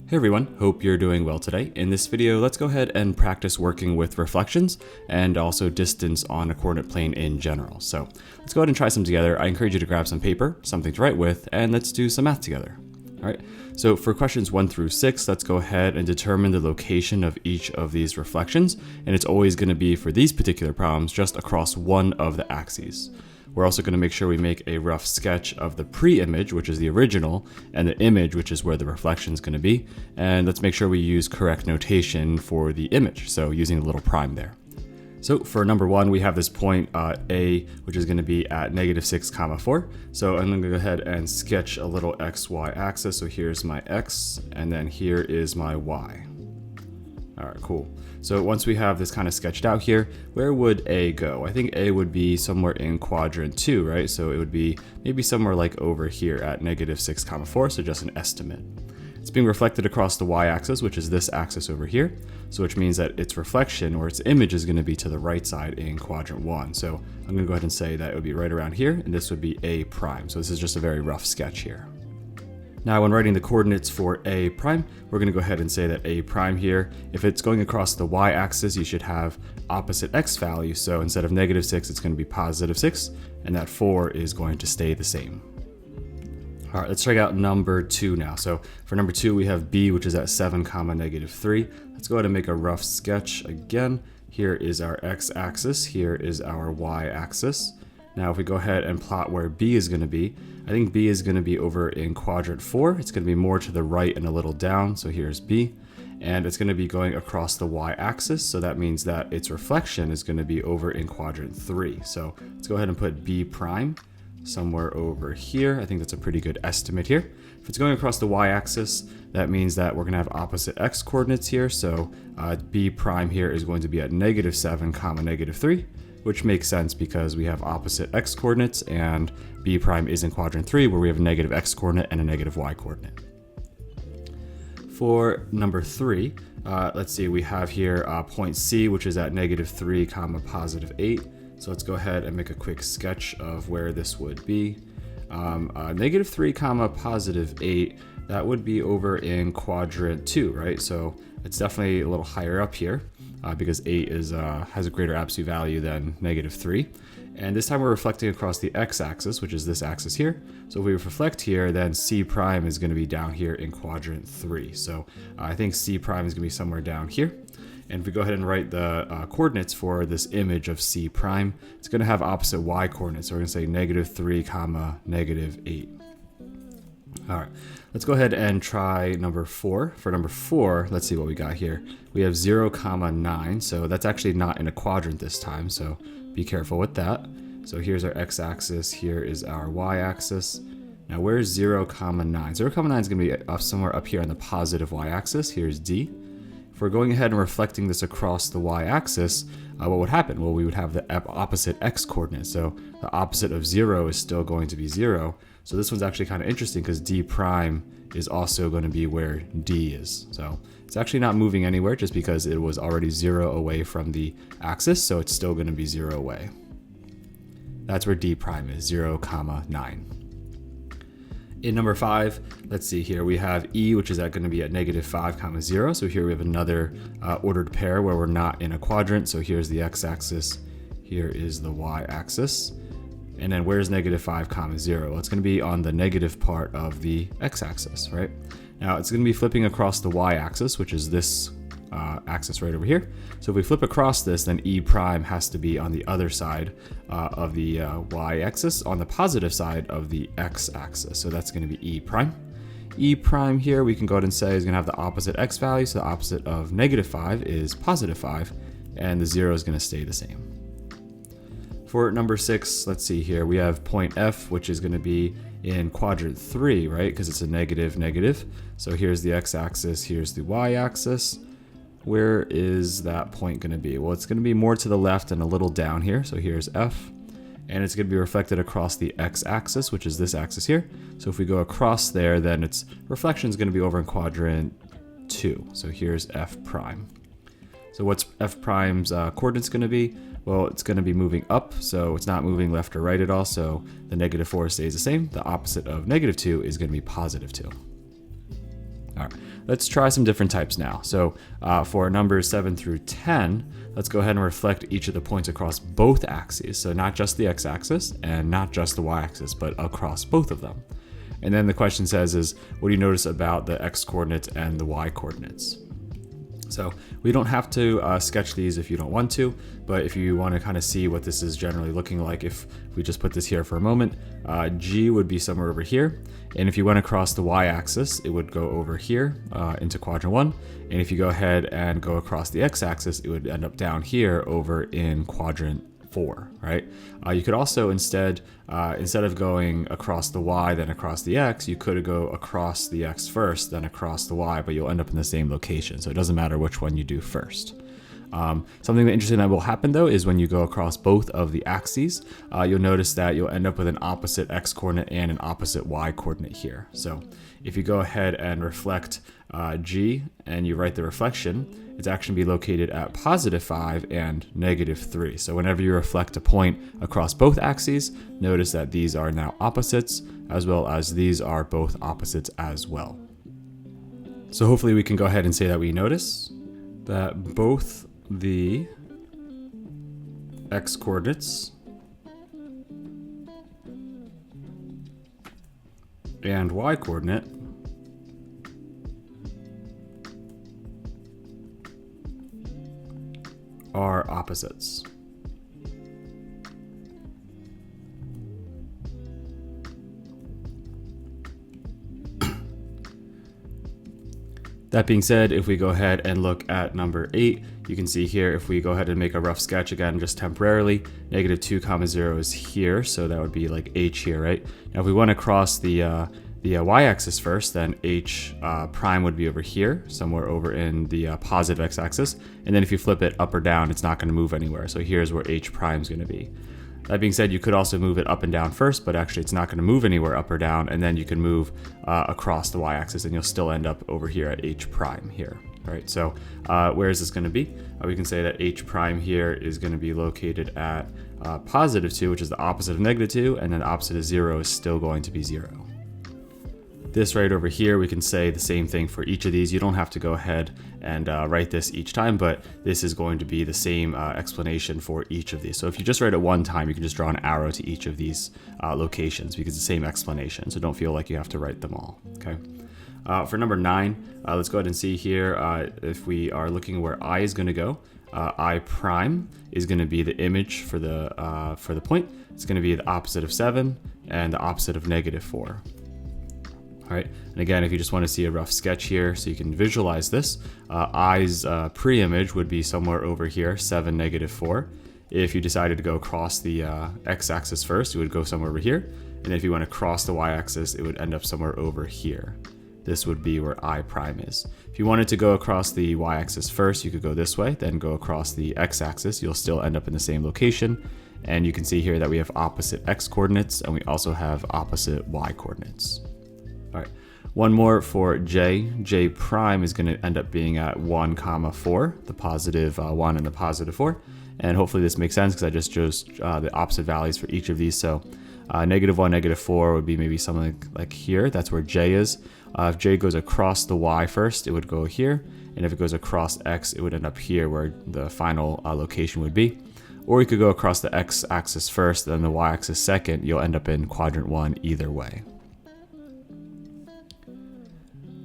Hey everyone, hope you're doing well today. In this video, let's go ahead and practice working with reflections and also distance on a coordinate plane in general. So let's go ahead and try some together. I encourage you to grab some paper, something to write with, and let's do some math together. All right, so for questions 1 through 6, let's go ahead and determine the location of each of these reflections. And it's always going to be, for these particular problems, just across one of the axes. We're also going to make sure we make a rough sketch of the pre-image, which is the original, and the image, which is where the reflection is going to be. And let's make sure we use correct notation for the image, so using a little prime there. So for number 1, we have this point A, which is going to be at -6, 4. So I'm going to go ahead and sketch a little XY axis. So here's my X, and then here is my Y. All right, cool. So once we have this kind of sketched out here, where would A go? I think A would be somewhere in quadrant 2, right? So it would be maybe somewhere like over here at -6, 4, so just an estimate. It's being reflected across the y-axis, which is this axis over here, so which means that its reflection, or its image, is going to be to the right side in quadrant 1. So I'm going to go ahead and say that it would be right around here, and this would be A prime. So this is just a very rough sketch here. Now, when writing the coordinates for A prime, we're going to go ahead and say that A prime here, if it's going across the y-axis, you should have opposite x value. So instead of -6, it's going to be +6, and that 4 is going to stay the same. All right, let's check out number 2 now. So for number 2, we have B, which is at 7, -3. Let's go ahead and make a rough sketch again. Here is our x-axis, here is our y-axis. Now, if we go ahead and plot where B is going to be, I think B is going to be over in quadrant 4. It's going to be more to the right and a little down. So here's B, and it's going to be going across the y-axis. So that means that its reflection is going to be over in quadrant 3. So let's go ahead and put B prime somewhere over here. I think that's a pretty good estimate here. If it's going across the y-axis, that means that we're going to have opposite x coordinates here. So B prime here is going to be at -7, -3. Which makes sense because we have opposite x coordinates, and B prime is in quadrant 3 where we have a negative x coordinate and a negative y coordinate. For number 3, let's see, we have here point C, which is at -3, +8. So let's go ahead and make a quick sketch of where this would be. -3, +8, that would be over in quadrant 2, right? So it's definitely a little higher up here. Because 8 has a greater absolute value than -3. And this time we're reflecting across the x-axis, which is this axis here. So if we reflect here, then C prime is going to be down here in quadrant 3. So I think C prime is going to be somewhere down here. And if we go ahead and write the coordinates for this image of C prime, it's going to have opposite y coordinates. So we're going to say -3, -8. All right, let's go ahead and try number 4. For number 4, let's see what we got here. We have 0, 9, so that's actually not in a quadrant this time, so be careful with that. So here's our x-axis, here is our y-axis. Now where's 0, 9? 0, 9 is going to be somewhere up here on the positive y-axis. Here's D. If we're going ahead and reflecting this across the y-axis, what would happen? Well, we would have the opposite x coordinate, so the opposite of 0 is still going to be 0. So this one's actually kind of interesting because D prime is also going to be where D is. So it's actually not moving anywhere just because it was already 0 away from the axis, so it's still going to be 0 away. That's where D prime is, 0, 9. In number 5, let's see here, we have E, which is going to be at -5, 0. So here we have another ordered pair where we're not in a quadrant. So here's the x-axis, here is the y-axis. And then where's -5, 0? Well, it's going to be on the negative part of the x-axis, right? Now it's going to be flipping across the y-axis, which is this axis right over here. So if we flip across this, then E prime has to be on the other side of the y-axis, on the positive side of the x-axis. So that's going to be E prime. E prime here, we can go ahead and say is going to have the opposite x value. So the opposite of -5 is +5, and the 0 is going to stay the same. For number 6, let's see here, we have point F, which is going to be in quadrant 3, right? Because it's a negative. So here's the x-axis, here's the y-axis. Where is that point going to be? Well, it's going to be more to the left and a little down here. So here's F, and it's going to be reflected across the x-axis, which is this axis here. So if we go across there, then its reflection is going to be over in quadrant 2. So here's F prime. So what's F prime's coordinates going to be? Well, it's going to be moving up, so it's not moving left or right at all, so the -4 stays the same. The opposite of -2 is going to be +2. All right, let's try some different types now. So for numbers 7 through 10, let's go ahead and reflect each of the points across both axes. So not just the x-axis and not just the y-axis, but across both of them. And then the question says is, what do you notice about the x-coordinates and the y-coordinates? So we don't have to sketch these if you don't want to, but if you want to kind of see what this is generally looking like, if we just put this here for a moment, G would be somewhere over here. And if you went across the y-axis, it would go over here into quadrant 1. And if you go ahead and go across the x-axis, it would end up down here over in quadrant 4, right? You could also instead of going across the y, then across the x, you could go across the x first, then across the y, but you'll end up in the same location. So it doesn't matter which one you do first. Something interesting that will happen though is when you go across both of the axes, you'll notice that you'll end up with an opposite x coordinate and an opposite y coordinate here. So if you go ahead and reflect G and you write the reflection, it's actually be located at +5 and -3. So whenever you reflect a point across both axes, notice that these are now opposites, as well as these are both opposites as well. So hopefully we can go ahead and say that we notice that both the x-coordinates and y-coordinate are opposites. That being said, if we go ahead and look at number 8, you can see here, if we go ahead and make a rough sketch again, just temporarily, -2, 0 is here, so that would be like h here, right? Now if we went across the y-axis first, then h prime would be over here, somewhere over in the positive x-axis. And then if you flip it up or down, it's not going to move anywhere. So here's where h prime is going to be. That being said, you could also move it up and down first, but actually it's not going to move anywhere up or down. And then you can move across the y-axis and you'll still end up over here at h prime here. All right, so where is this going to be? We can say that h prime here is going to be located at +2, which is the opposite of -2, and then the opposite of 0 is still going to be 0. This right over here, we can say the same thing for each of these. You don't have to go ahead and write this each time, but this is going to be the same explanation for each of these. So if you just write it one time, you can just draw an arrow to each of these locations because it's the same explanation. So don't feel like you have to write them all, okay? For number 9, let's go ahead and see here if we are looking where I is going to go. I prime is going to be the image for the point. It's going to be the opposite of 7 and the opposite of -4. All right, and again, if you just want to see a rough sketch here so you can visualize this, I's pre-image would be somewhere over here, 7, -4. If you decided to go across the x-axis first, it would go somewhere over here. And if you went across the y-axis, it would end up somewhere over here. This would be where I prime is. If you wanted to go across the y-axis first, you could go this way, then go across the x-axis. You'll still end up in the same location. And you can see here that we have opposite x-coordinates, and we also have opposite y-coordinates. All right, one more for J. J prime is going to end up being at 1, 4, the positive 1 and the positive 4. And hopefully this makes sense because I just chose the opposite values for each of these. So -1, -4 would be maybe something like here. That's where J is. If J goes across the Y first, it would go here. And if it goes across X, it would end up here where the final location would be. Or you could go across the X axis first, then the Y axis second. You'll end up in quadrant 1 either way.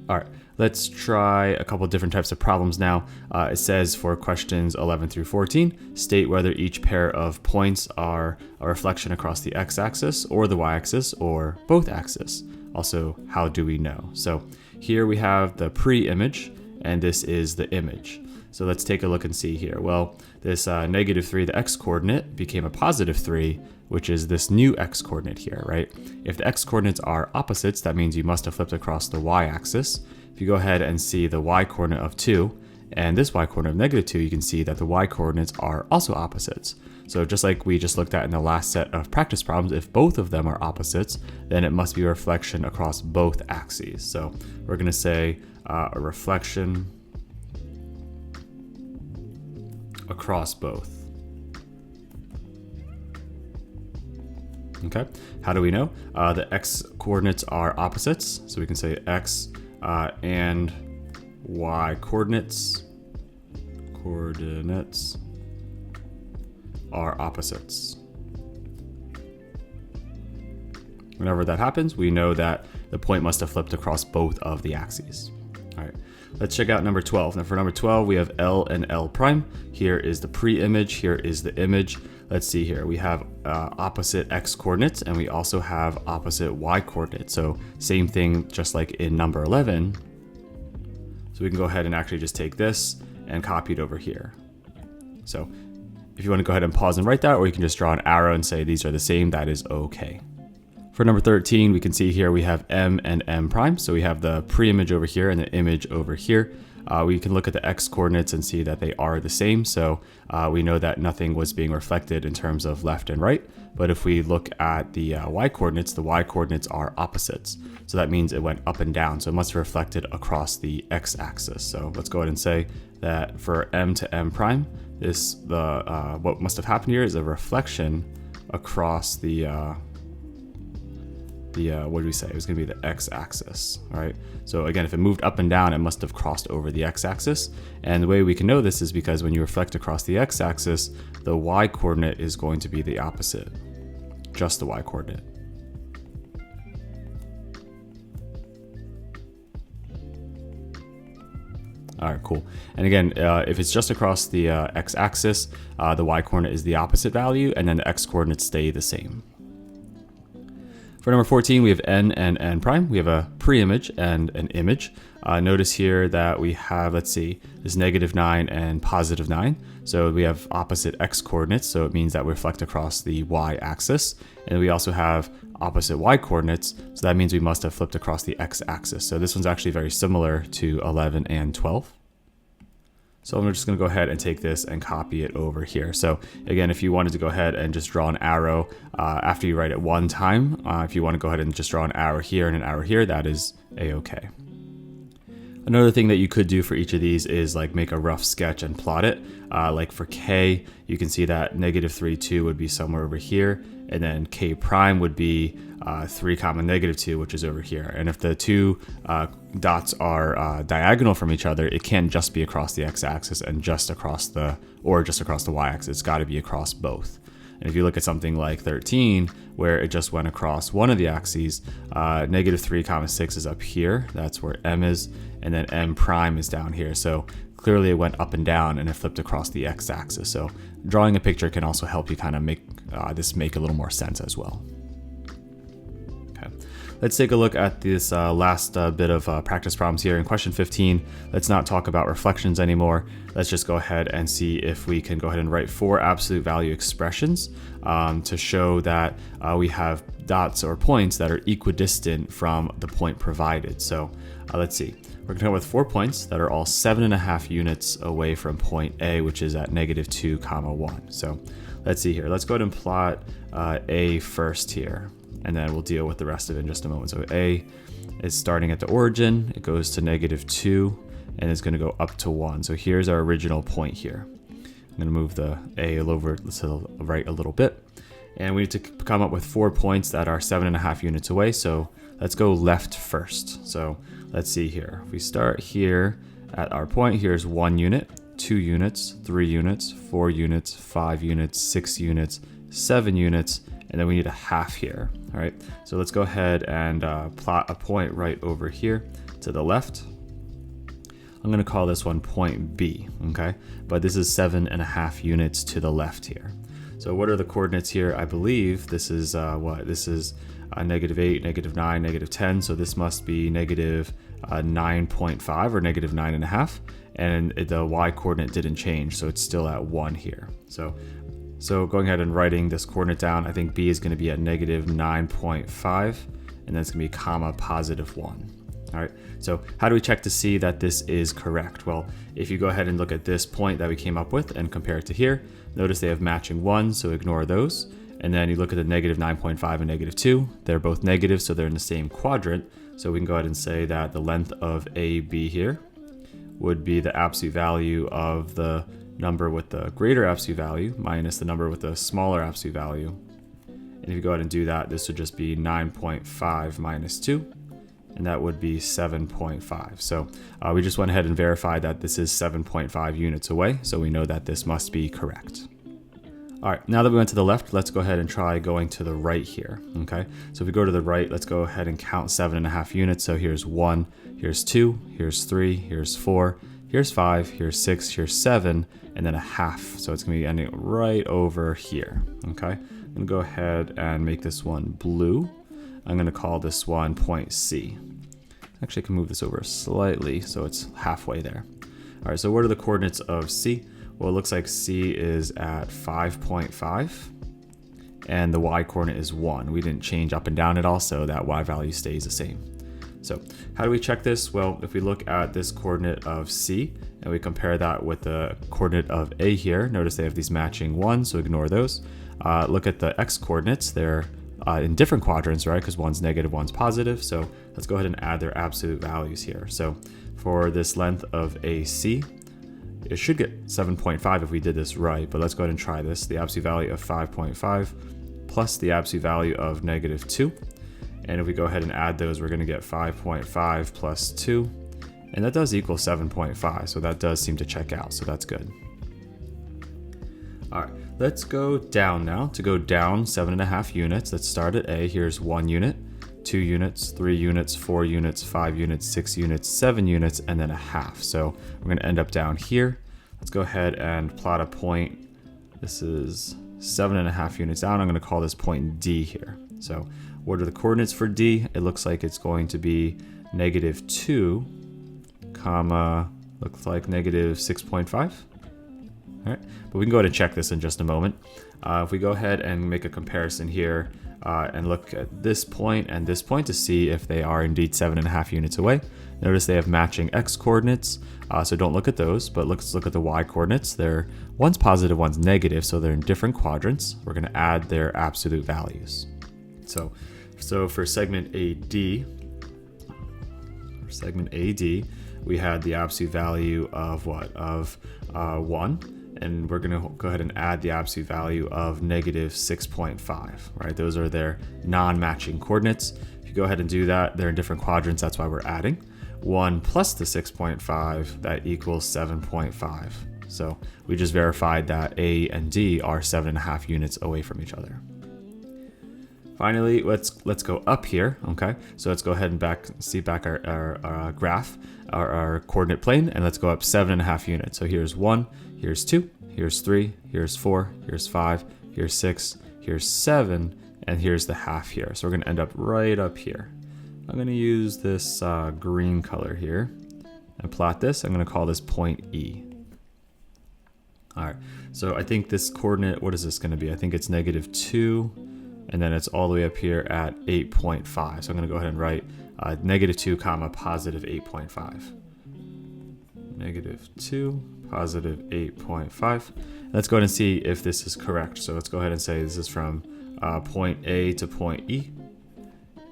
All right, let's try a couple different types of problems now. It says for questions 11 through 14, state whether each pair of points are a reflection across the x-axis or the y-axis or both axes. Also, how do we know? So here we have the pre-image and this is the image. So let's take a look and see here. Well, this -3, the x-coordinate, became a +3, which is this new x-coordinate here, right? If the x-coordinates are opposites, that means you must have flipped across the y-axis. If you go ahead and see the y-coordinate of 2 and this y-coordinate of -2, you can see that the y-coordinates are also opposites. So just like we just looked at in the last set of practice problems, if both of them are opposites, then it must be a reflection across both axes. So we're going to say a reflection across both. Okay, how do we know? The x coordinates are opposites, so we can say x and y coordinates are opposites. Whenever that happens, we know that the point must have flipped across both of the axes. All right, let's check out number 12. Now for number 12, we have L and L prime. Here is the pre-image, here is the image. Let's see here, we have opposite x coordinates and we also have opposite y coordinates. So same thing, just like in number 11. So we can go ahead and actually just take this and copy it over here. So if you want to go ahead and pause and write that, or you can just draw an arrow and say these are the same, that is okay. For number 13, we can see here we have M and M prime. So we have the pre-image over here and the image over here. We can look at the x coordinates and see that they are the same. So we know that nothing was being reflected in terms of left and right. But if we look at the y coordinates are opposites. So that means it went up and down. So it must have reflected across the x axis. So let's go ahead and say that for M to M prime, what must have happened here is a reflection across the what did we say? It was going to be the x-axis, all right? So again, if it moved up and down, it must have crossed over the x-axis. And the way we can know this is because when you reflect across the x-axis, the y-coordinate is going to be the opposite, just the y-coordinate. All right, cool. And again, if it's just across the x-axis, the y-coordinate is the opposite value, and then the x-coordinates stay the same. For number 14, we have N and N prime. We have a pre-image and an image. Notice here that we have, let's see, this -9 and +9. So we have opposite x coordinates. So it means that we reflect across the y axis. And we also have opposite y coordinates. So that means we must have flipped across the x axis. So this one's actually very similar to 11 and 12. So I'm just going to go ahead and take this and copy it over here. So again, if you wanted to go ahead and just draw an arrow after you write it one time, if you want to go ahead and just draw an arrow here and an arrow here, that is a-okay. Another thing that you could do for each of these is like make a rough sketch and plot it. Like for K, you can see that -3, 2 would be somewhere over here. And then K prime would be 3, -2, which is over here. And if the two dots are diagonal from each other, it can't just be across the x-axis and just across the y-axis. It's got to be across both. And if you look at something like 13, where it just went across one of the axes, -3, 6 is up here. That's where M is. And then M prime is down here. So clearly it went up and down and it flipped across the x-axis. So drawing a picture can also help you kind of make this make a little more sense as well. Okay, let's take a look at this last bit of practice problems here. In question 15, let's not talk about reflections anymore. Let's just go ahead and see if we can go ahead and write 4 absolute value expressions to show that we have dots or points that are equidistant from the point provided. So let's see. We're going to come with 4 points that are all 7.5 units away from point A, which is at -2, 1. So let's see here. Let's go ahead and plot A first here, and then we'll deal with the rest of it in just a moment. So A is starting at the origin. It goes to -2, and it's going to go up to 1. So here's our original point here. I'm going to move the A over to the right a little bit. And we need to come up with 4 points that are 7.5 units away. So let's go left first. So let's see here. If we start here at our point, here's 1 unit, 2 units, 3 units, 4 units, 5 units, 6 units, 7 units, and then we need a half here. All right, so let's go ahead and plot a point right over here to the left. I'm going to call this one point B, okay? But this is 7.5 units to the left here. So what are the coordinates here? I believe this is what? This is -8, -9, -10. So this must be -9.5 or -9.5. And the y coordinate didn't change, so it's still at 1 here. So going ahead and writing this coordinate down, I think B is going to be at -9.5, and then it's going to be +1. All right, so how do we check to see that this is correct? Well, if you go ahead and look at this point that we came up with and compare it to here, notice they have matching 1, so ignore those. And then you look at the -9.5 and -2, they're both negative, so they're in the same quadrant. So we can go ahead and say that the length of AB here would be the absolute value of the number with the greater absolute value minus the number with the smaller absolute value. And if you go ahead and do that, this would just be 9.5 minus 2 and that would be 7.5. So we just went ahead and verified that this is 7.5 units away, so we know that this must be correct. All right, now that we went to the left, let's go ahead and try going to the right here, okay? So if we go to the right, let's go ahead and count 7.5 units. So here's 1, here's 2, here's 3, here's 4, here's 5, here's 6, here's 7, and then a half. So it's gonna be ending right over here, okay? I'm gonna go ahead and make this one blue. I'm gonna call this one point C. Actually, I can move this over slightly so it's halfway there. All right, so what are the coordinates of C? Well, it looks like C is at 5.5 and the Y coordinate is 1. We didn't change up and down at all, so that Y value stays the same. So how do we check this? Well, if we look at this coordinate of C and we compare that with the coordinate of A here, notice they have these matching ones, so ignore those. Look at the X coordinates. They're in different quadrants, right? Because one's negative, one's positive. So let's go ahead and add their absolute values here. So for this length of AC, it should get 7.5 if we did this right, but let's go ahead and try this. The absolute value of 5.5 plus the absolute value of -2. And if we go ahead and add those, we're gonna get 5.5 plus 2, and that does equal 7.5, so that does seem to check out, so that's good. All right, let's go down now. To go down 7.5 units, let's start at A. Here's 1 unit, 2 units, 3 units, 4 units, 5 units, 6 units, 7 units, and then a half. So we're going to end up down here. Let's go ahead and plot a point. This is 7.5 units down. I'm going to call this point D here. So what are the coordinates for D? It looks like it's going to be -2, comma, looks like -6.5. All right, but we can go ahead and check this in just a moment. If we go ahead and make a comparison here and look at this point and this point to see if they are indeed 7.5 units away, notice they have matching X coordinates, so don't look at those, but let's look at the Y coordinates. One's positive, one's negative, so they're in different quadrants. We're going to add their absolute values. So for segment AD, we had the absolute value of what? Of 1. And we're going to go ahead and add the absolute value of -6.5, right? Those are their non-matching coordinates. If you go ahead and do that, they're in different quadrants, that's why we're adding. 1 plus the 6.5, that equals 7.5. So we just verified that A and D are 7.5 units away from each other. Finally, let's go up here, okay? So let's go ahead and see our graph, our coordinate plane, and let's go up 7.5 units. So here's 1, here's 2, here's 3, here's 4, here's 5, here's 6, here's 7, and here's the half here. So we're gonna end up right up here. I'm gonna use this green color here and plot this. I'm gonna call this point E. All right, so I think this coordinate, what is this gonna be? I think it's -2, and then it's all the way up here at 8.5. So I'm gonna go ahead and write -2 comma positive 8.5. -2 positive 8.5. Let's go ahead and see if this is correct. So let's go ahead and say this is from point A to point E.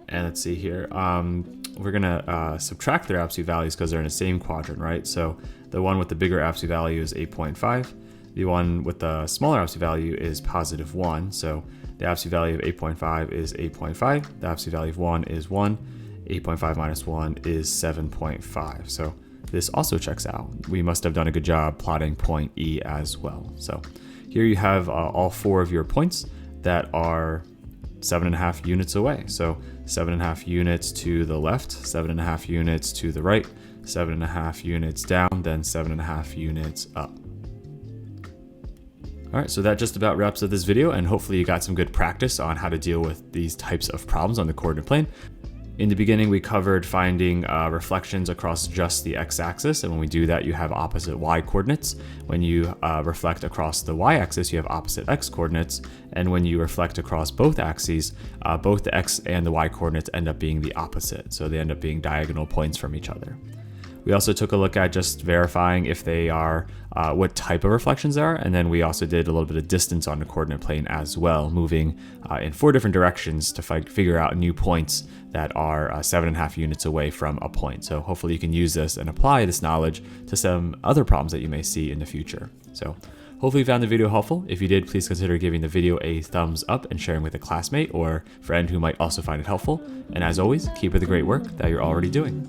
And let's see here. We're gonna subtract their absolute values because they're in the same quadrant, right? So the one with the bigger absolute value is 8.5. The one with the smaller absolute value is +1. So the absolute value of 8.5 is 8.5. The absolute value of 1 is 1. 8.5 minus 1 is 7.5. So this also checks out. We must have done a good job plotting point E as well. So here you have all 4 of your points that are 7.5 units away. So 7.5 units to the left, 7.5 units to the right, 7.5 units down, then 7.5 units up. All right, so that just about wraps up this video, and hopefully you got some good practice on how to deal with these types of problems on the coordinate plane. In the beginning, we covered finding reflections across just the x-axis, and when we do that, you have opposite y coordinates. When you reflect across the y-axis, you have opposite x coordinates, and when you reflect across both axes, both the x and the y coordinates end up being the opposite, so they end up being diagonal points from each other. We also took a look at just verifying if they are, what type of reflections they are, and then we also did a little bit of distance on the coordinate plane as well, moving in 4 different directions to figure out new points that are 7.5 units away from a point. So hopefully you can use this and apply this knowledge to some other problems that you may see in the future. So Hopefully you found the video helpful. If you did, please consider giving the video a thumbs up and sharing with a classmate or friend who might also find it helpful. And as always, keep up the great work that you're already doing.